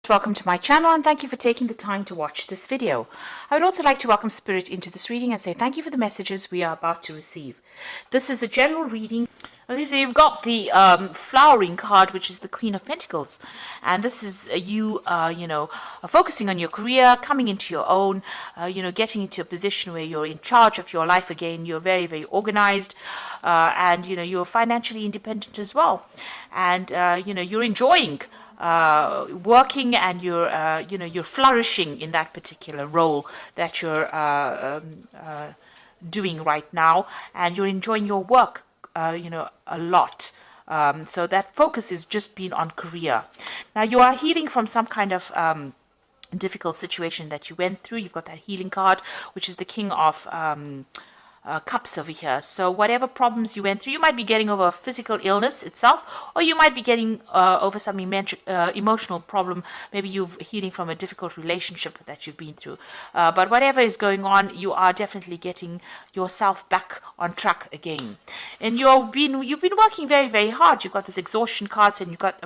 Welcome to my channel and thank you for taking the time to watch this video. I would also like to welcome Spirit into this reading and say thank you for the messages we are about to receive. This is a general reading. Okay, so you've got the flowering card, which is the Queen of Pentacles, and this is you focusing on your career, coming into your own, getting into a position where you're in charge of your life again. You're very, very organized, and you're financially independent as well, and you're enjoying working, and you're flourishing in that particular role that you're doing right now, and you're enjoying your work a lot. So that focus is just been on career. Now you are healing from some kind of difficult situation that you went through. You've got that healing card, which is the King of Cups over here. So whatever problems you went through, you might be getting over a physical illness itself, or you might be getting over some emotional problem. Maybe you're healing from a difficult relationship that you've been through. But whatever is going on, you are definitely getting yourself back on track again. And you've been working very, very hard. You've got this exhaustion cards, and you've got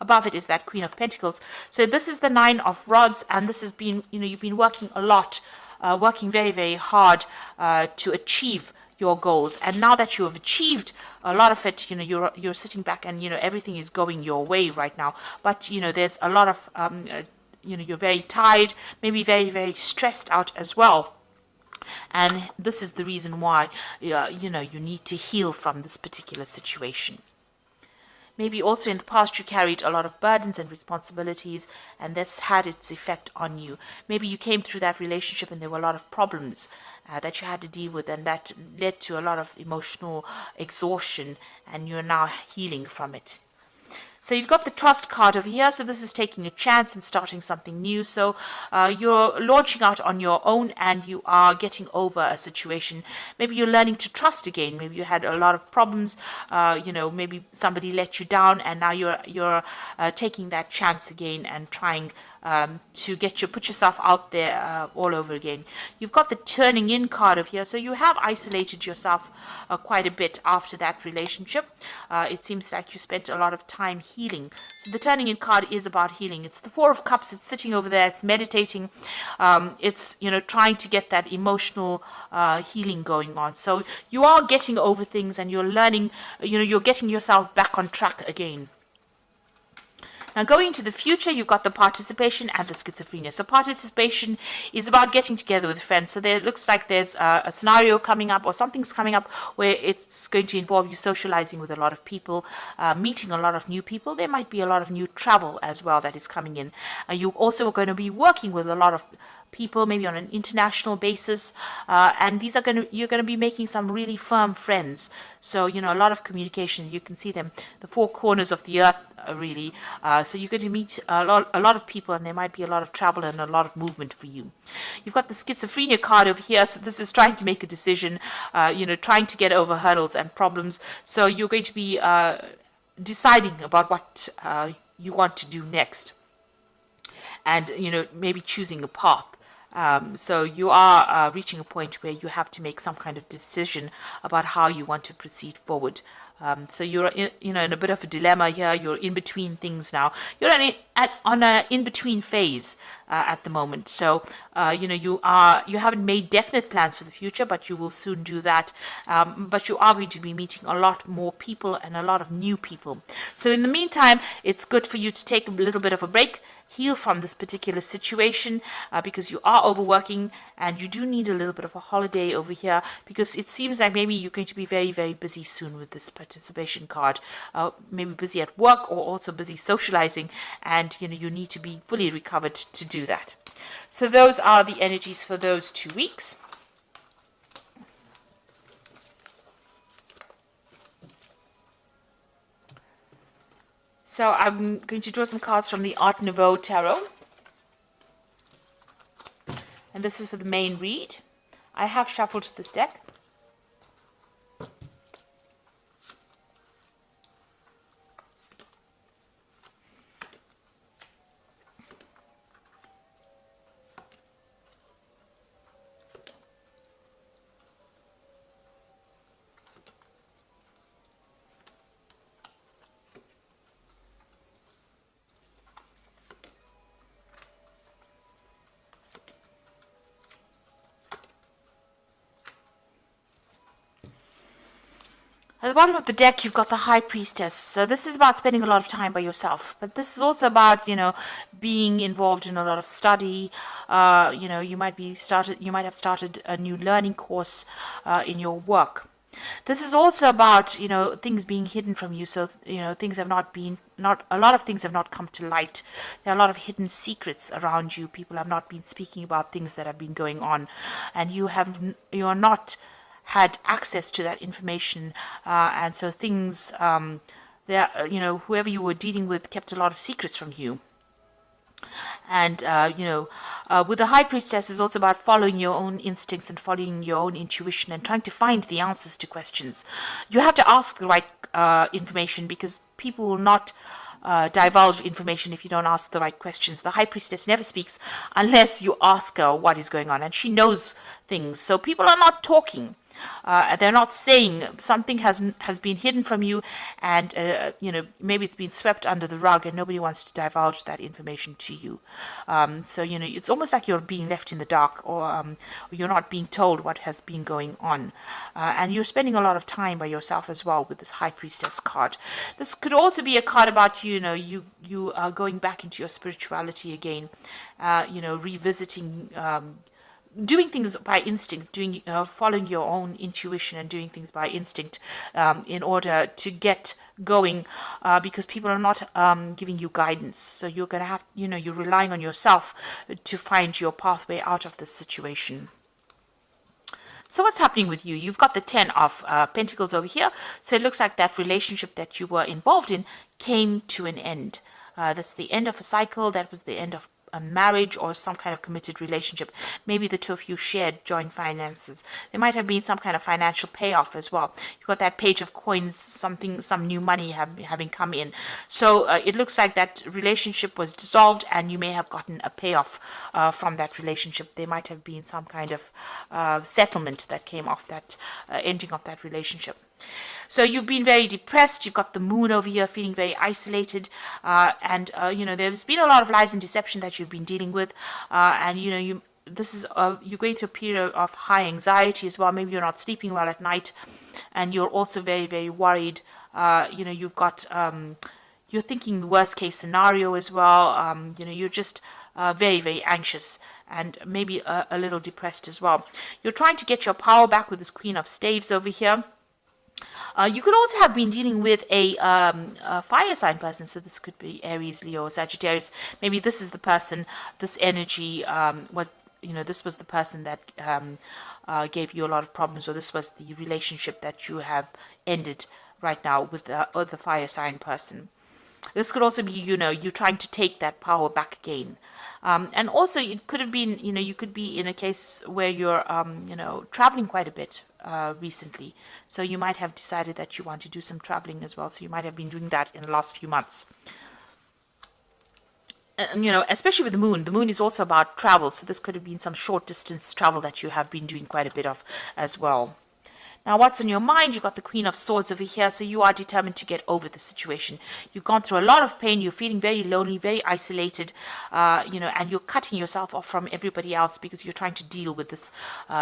above it is that Queen of Pentacles. So this is the Nine of Rods, and this has been you've been working a lot. Working very, very hard to achieve your goals, and now that you have achieved a lot of it, you're sitting back, and everything is going your way right now. But there's a lot of you're very tired, maybe very, very stressed out as well. And this is the reason why you need to heal from this particular situation. Maybe also in the past you carried a lot of burdens and responsibilities, and that's had its effect on you. Maybe you came through that relationship and there were a lot of problems that you had to deal with, and that led to a lot of emotional exhaustion, and you're now healing from it. So you've got the Trust card over here. So this is taking a chance and starting something new. So you're launching out on your own, and you are getting over a situation. Maybe you're learning to trust again. Maybe you had a lot of problems. Maybe somebody let you down, and now you're taking that chance again and trying to put yourself out there all over again. You've got the Turning In card over here. So you have isolated yourself quite a bit after that relationship. It seems like you spent a lot of time healing. So the Turning In card is about healing. It's the Four of Cups. It's sitting over there. It's meditating. It's trying to get that emotional healing going on. So you are getting over things, and you're learning. You're getting yourself back on track again. Now, going into the future, you've got the Participation and the Schizophrenia. So participation is about getting together with friends. So there looks like there's a scenario coming up, or something's coming up, where it's going to involve you socializing with a lot of people, meeting a lot of new people. There might be a lot of new travel as well that is coming in. You're also going to be working with a lot of people, maybe on an international basis, and you're going to be making some really firm friends. So a lot of communication. You can see them, the four corners of the earth, really. So you're going to meet a lot of people, and there might be a lot of travel and a lot of movement for you. You've got the Schizophrenia card over here. So this is trying to make a decision, trying to get over hurdles and problems. So you're going to be deciding about what you want to do next, and maybe choosing a path. So you are reaching a point where you have to make some kind of decision about how you want to proceed forward. So you're in a bit of a dilemma here. You're in between things now. You're on an in-between phase at the moment. So you haven't made definite plans for the future, but you will soon do that. But you are going to be meeting a lot more people and a lot of new people. So in the meantime, it's good for you to take a little bit of a break, heal from this particular situation, because you are overworking, and you do need a little bit of a holiday over here, because it seems like maybe you're going to be very, very busy soon with this Participation card. Maybe busy at work, or also busy socializing, and you need to be fully recovered to do that. So those are the energies for those 2 weeks. So I'm going to draw some cards from the Art Nouveau Tarot. And this is for the main read. I have shuffled this deck. At the bottom of the deck, you've got the High Priestess. So this is about spending a lot of time by yourself. But this is also about, being involved in a lot of study. You might have started a new learning course in your work. This is also about, things being hidden from you. So, things have a lot of things have not come to light. There are a lot of hidden secrets around you. People have not been speaking about things that have been going on. And you are not had access to that information, and so things whoever you were dealing with kept a lot of secrets from you. And with the High Priestess is also about following your own instincts and following your own intuition and trying to find the answers to questions. You have to ask the right information, because people will not divulge information if you don't ask the right questions. The High Priestess never speaks unless you ask her what is going on, and she knows things. So people are not talking. They're not saying something has been hidden from you, and maybe it's been swept under the rug, and nobody wants to divulge that information to you. So it's almost like you're being left in the dark, or you're not being told what has been going on, and you're spending a lot of time by yourself as well with this High Priestess card. This could also be a card about you are going back into your spirituality again, revisiting. Doing things by instinct, following your own intuition and doing things by instinct in order to get going, because people are not giving you guidance. So you're going to have, you're relying on yourself to find your pathway out of this situation. So what's happening with you? You've got the 10 of Pentacles over here. So it looks like that relationship that you were involved in came to an end. That's the end of a cycle. That was the end of a marriage or some kind of committed relationship. Maybe the two of you shared joint finances. There might have been some kind of financial payoff as well. You've got that Page of Coins, some new money having come in. So it looks like that relationship was dissolved, and you may have gotten a payoff from that relationship. There might have been some kind of settlement that came off that ending of that relationship. So you've been very depressed. You've got the Moon over here, feeling very isolated, and there's been a lot of lies and deception that you've been dealing with, and you're going through a period of high anxiety as well. Maybe you're not sleeping well at night, and you're also very, very worried. You've got you're thinking the worst case scenario as well. You're just very, very anxious, and maybe a little depressed as well. You're trying to get your power back with this Queen of Staves over here. You could also have been dealing with a fire sign person. So this could be Aries, Leo, Sagittarius. Maybe this is the person, this energy this was the person that gave you a lot of problems, or this was the relationship that you have ended right now with the fire sign person. This could also be, you trying to take that power back again. And also it could have been, you could be in a case where you're, traveling quite a bit recently. So you might have decided that you want to do some traveling as well. So you might have been doing that in the last few months. And, especially with the Moon is also about travel. So this could have been some short distance travel that you have been doing quite a bit of as well. Now, what's on your mind? You've got the Queen of Swords over here, so you are determined to get over the situation. You've gone through a lot of pain. You're feeling very lonely, very isolated, and you're cutting yourself off from everybody else because you're trying to deal with this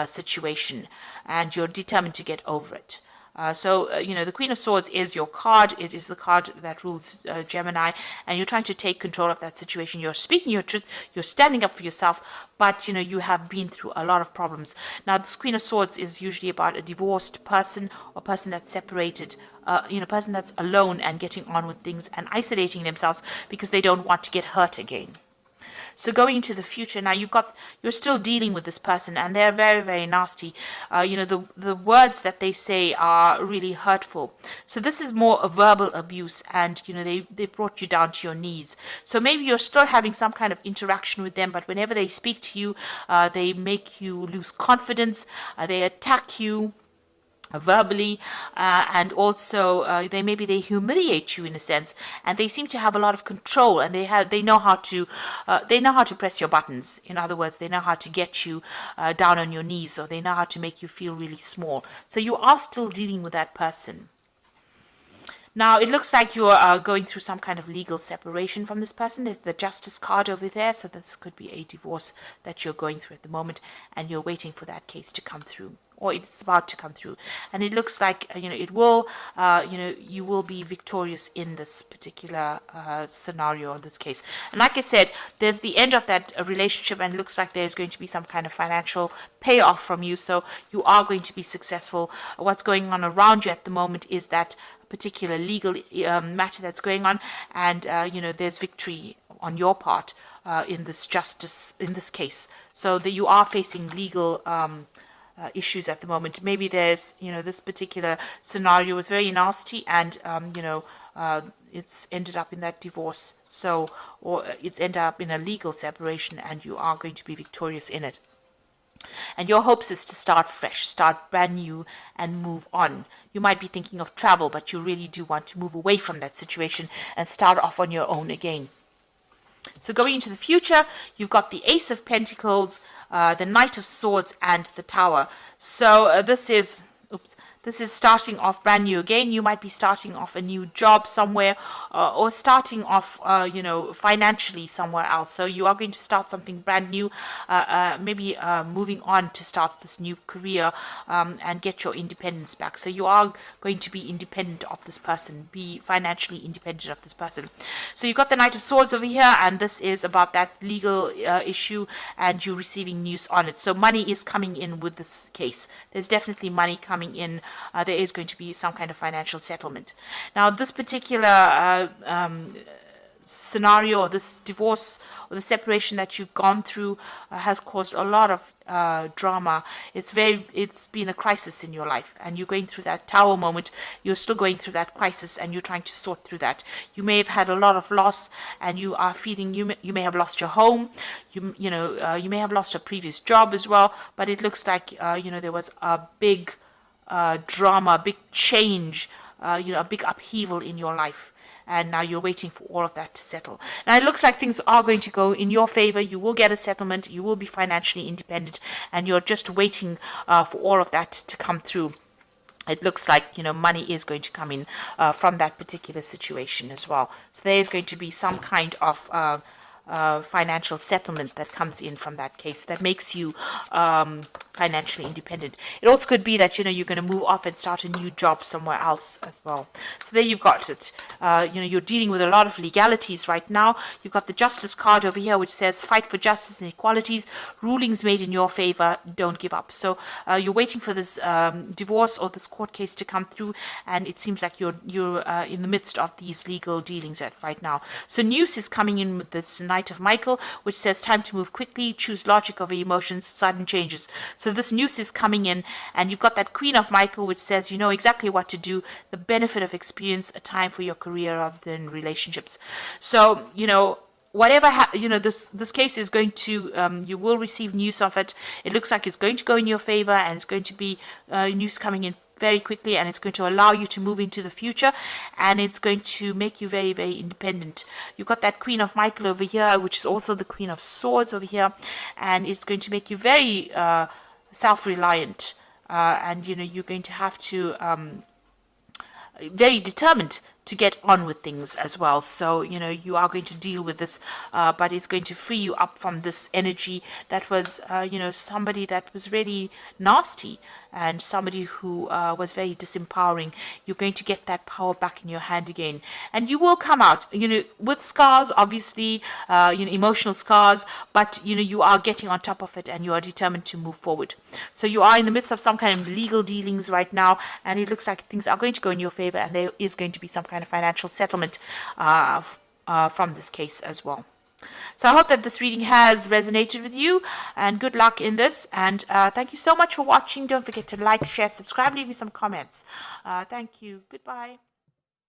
situation, and you're determined to get over it. The Queen of Swords is your card. It is the card that rules Gemini, and you're trying to take control of that situation. You're speaking your truth. You're standing up for yourself, but, you have been through a lot of problems. Now, this Queen of Swords is usually about a divorced person or person that's separated, person that's alone and getting on with things and isolating themselves because they don't want to get hurt again. So going into the future now, you're still dealing with this person, and they're very, very nasty. The words that they say are really hurtful. So this is more a verbal abuse, and they brought you down to your knees. So maybe you're still having some kind of interaction with them, but whenever they speak to you, they make you lose confidence. They attack you verbally, and also they humiliate you in a sense, and they seem to have a lot of control, and they know how to press your buttons. In other words, they know how to get you down on your knees, or they know how to make you feel really small. So you are still dealing with that person. Now, it looks like you are going through some kind of legal separation from this person. There's the justice card over there, so this could be a divorce that you're going through at the moment, and you're waiting for that case to come through, or it's about to come through. And it looks like, it will, you will be victorious in this particular scenario, in this case. And like I said, there's the end of that relationship, and it looks like there's going to be some kind of financial payoff from you, so you are going to be successful. What's going on around you at the moment is that particular legal matter that's going on, and there's victory on your part in this case, so that you are facing legal issues at the moment. Maybe there's this particular scenario was very nasty, and it's ended up in that divorce, or it's ended up in a legal separation, and you are going to be victorious in it. And your hopes is to start fresh, start brand new, and move on. You might be thinking of travel, but you really do want to move away from that situation and start off on your own again. So going into the future, you've got the Ace of Pentacles, the Knight of Swords, and the Tower. So this is starting off brand new again. You might be starting off a new job somewhere, or starting off, financially somewhere else. So you are going to start something brand new, maybe moving on to start this new career, and get your independence back. So you are going to be independent of this person, be financially independent of this person. So you've got the Knight of Swords over here, and this is about that legal issue, and you receiving news on it. So money is coming in with this case. There's definitely money coming in. There is going to be some kind of financial settlement. Now, this particular scenario, or this divorce or the separation that you've gone through, has caused a lot of drama. It's been a crisis in your life, and you're going through that Tower moment. You're still going through that crisis, and you're trying to sort through that. You may have had a lot of loss, and you are feeling you may have lost your home. You may have lost a previous job as well. But it looks like there was a big drama, big change, a big upheaval in your life, and now you're waiting for all of that to settle. Now it looks like things are going to go in your favor. You will get a settlement, you will be financially independent, and you're just waiting for all of that to come through. It looks like money is going to come in from that particular situation as well. So there is going to be some kind of financial settlement that comes in from that case that makes you financially independent. It also could be that you're going to move off and start a new job somewhere else as well. So there you've got it. You're dealing with a lot of legalities right now. You've got the Justice card over here, which says fight for justice and equalities, rulings made in your favor, don't give up. So you're waiting for this divorce or this court case to come through, and it seems like you're in the midst of these legal dealings right now. So news is coming in with this Knight of Michael, which says time to move quickly, choose logic over emotions, sudden changes. So this news is coming in, and you've got that Queen of Michael, which says you know exactly what to do, the benefit of experience, a time for your career rather than relationships. So whatever this case is going to, you will receive news of it. It looks like it's going to go in your favor, and it's going to be news coming in very quickly, and it's going to allow you to move into the future, and it's going to make you very, very independent. You've got that Queen of Michael over here, which is also the Queen of Swords over here, and it's going to make you very self-reliant, and you're going to have to very determined to get on with things as well. So you are going to deal with this, but it's going to free you up from this energy that was somebody that was really nasty, and somebody who was very disempowering. You're going to get that power back in your hand again, and you will come out with scars, obviously, emotional scars, but you are getting on top of it, and you are determined to move forward. So you are in the midst of some kind of legal dealings right now, and it looks like things are going to go in your favor, and there is going to be some kind of financial settlement from this case as well. So I hope that this reading has resonated with you, and good luck in this, and thank you so much for watching. Don't forget to like, share, subscribe, leave me some comments. Thank you. Goodbye.